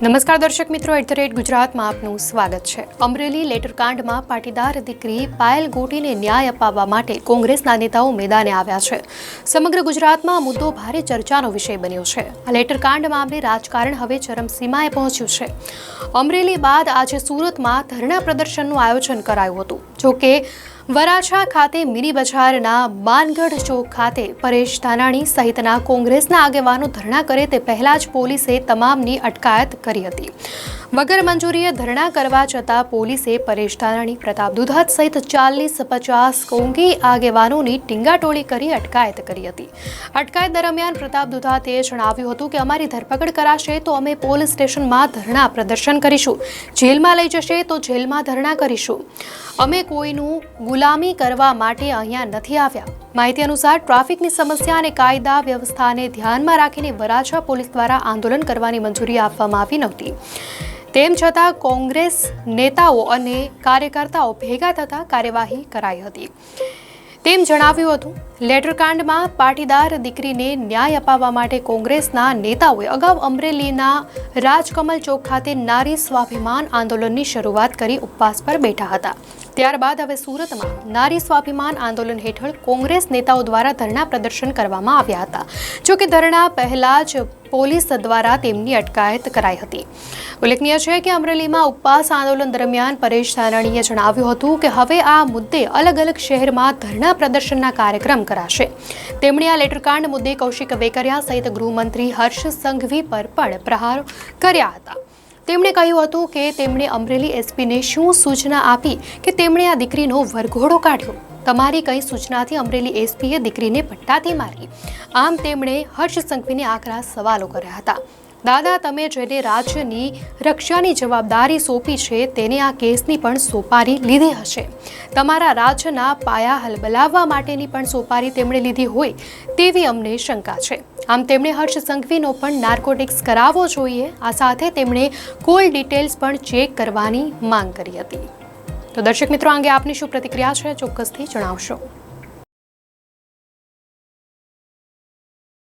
નમસ્કાર દર્શક મિત્રો, @ગુજરાતમાં આપનું સ્વાગત છે। અમરેલી લેટરકાંડમાં પાટીદાર દીકરી પાયલ ગોટીને ન્યાય અપાવવા માટે કોંગ્રેસના નેતાઓ મેદાને આવ્યા છે। સમગ્ર ગુજરાતમાં આ મુદ્દો ભારે ચર્ચાનો વિષય બન્યો છે। આ લેટરકાંડ મામલે રાજકારણ હવે ચરમસીમાએ પહોંચ્યું છે। અમરેલી બાદ આજે સુરતમાં ધરણા પ્રદર્શનનું આયોજન કરાયું હતું। જોકે વરાછા ખાતે મિની બજારના માનગઢ ચોક ખાતે પરેશ ધાનાણી સહિતના કોંગ્રેસના આગેવાનો ધરણા કરે તે પહેલા જ પોલીસે તમામની અટકાયત કરી હતી। વગર મંજૂરીએ ધરણા કરવા છતાં પોલીસે પરેશ ધાનાણી, પ્રતાપ દુધાત સહિત 40-50 કોંગી આગેવાનોની ટીંગાટોળી કરી અટકાયત કરી હતી। અટકાયત દરમિયાન પ્રતાપ દુધાતે જણાવ્યું હતું કે અમારી ધરપકડ કરાશે તો અમે પોલીસ સ્ટેશનમાં ધરણા પ્રદર્શન કરીશું, જેલમાં લઈ જશે તો જેલમાં ધરણા કરીશું। અમે કોઈનું ગુલામી કરવા માટે અહીંયા નથી આવ્યા। માહિતી અનુસાર ટ્રાફિકની સમસ્યા અને કાયદા વ્યવસ્થાને ધ્યાનમાં રાખીને વરાછા પોલીસ દ્વારા આંદોલન કરવાની મંજૂરી આપવામાં આવી નહોતી। તેમ છતાં કોંગ્રેસ નેતાઓ અને કાર્યકર્તાઓ ભેગા થતા કાર્યવાહી કરાઈ હતી તેમ જણાવ્યું હતું। લેટરકાંડમાં પાટીદાર દીકરીને ન્યાય અપાવવા માટે કોંગ્રેસના નેતાઓએ અગાઉ અમરેલીના રાજકમલ ચોક ખાતે નારી સ્વાભિમાન આંદોલનની શરૂઆત કરી ઉપવાસ પર બેઠા હતા। ત્યારબાદ હવે સુરતમાં નારી સ્વાભિમાન આંદોલન હેઠળ કોંગ્રેસ નેતાઓ દ્વારા ધરણા પ્રદર્શન કરવામાં આવ્યા હતા। જોકે ધરણા પહેલા જ પોલીસ દ્વારા તેમની અટકાયત કરાઈ હતી। ઉલ્લેખનીય છે કે અમરેલીમાં ઉપવાસ આંદોલન દરમિયાન પરેશ ધાનાણીએ જણાવ્યું હતું કે હવે આ મુદ્દે અલગ અલગ શહેરમાં ધરણા પ્રદર્શનના કાર્યક્રમ કરાશે। તેમણે આ લેટરકાંડ મુદ્દે કૌશિક વેકરિયા સહિત ગૃહમંત્રી હર્ષ સંઘવી પર પણ પ્રહાર કર્યા હતા। તેમણે કહ્યું હતું કે તેમણે અમરેલી એસપીને શું સૂચના આપી કે તેમણે આ દીકરીનો વરઘોડો કાઢ્યો? તમારી કઈ સૂચનાથી અમરેલી એસપીએ દીકરીને પટ્ટાથી મારી? આમ તેમણે હર્ષ સંઘવીને આકરા સવાલો કર્યા હતા। દાદા, તમે જેને રાજ્યની રક્ષાની જવાબદારી સોંપી છે તેને આ કેસની પણ સોપારી લીધી હશે। તમારા રાજ્યના પાયા હલબલાવવા માટેની પણ સોપારી તેમણે લીધી હોય તેવી અમને શંકા છે। આમ તેમણે હર્ષ સંઘવીનો પણ નાર્કોટિક્સ કરાવવો જોઈએ। આ સાથે તેમણે કોલ ડિટેલ્સ પણ ચેક કરવાની માંગ કરી હતી। તો દર્શક મિત્રો, અંગે આપની શું પ્રતિક્રિયા છે ચોક્કસથી જણાવશો।